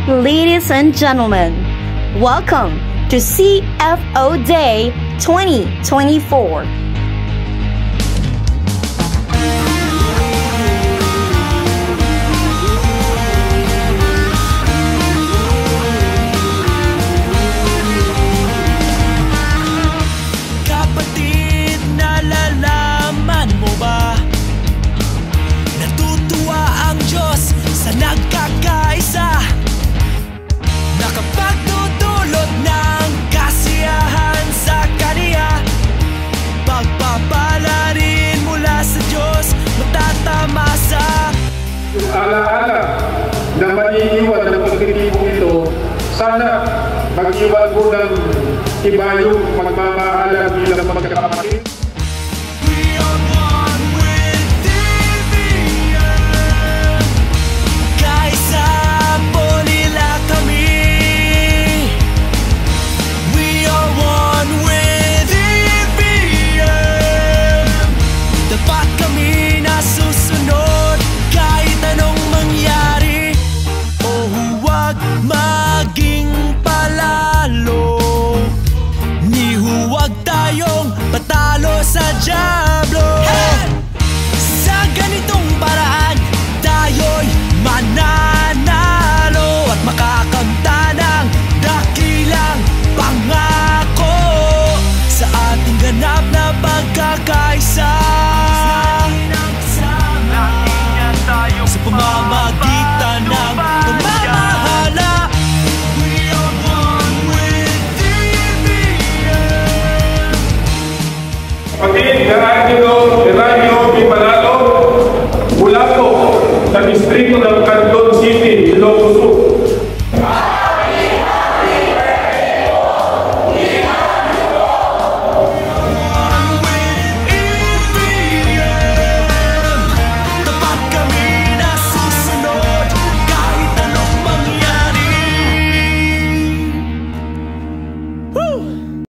Ladies and gentlemen, welcome to CFO Day 2024. Kapatid, nalalaman mo ba? Natutuwa ang Diyos sa nagkakaisa, nakapagdudulot ng kasiyahan sa Kaniya. Pagpapala rin mula sa Diyos, matatamasa. Yung alaala na maiiwan ng pagtitipong ito, sana mag-iwan mo ng iba yung pagmamahalan bilang magkakapatid.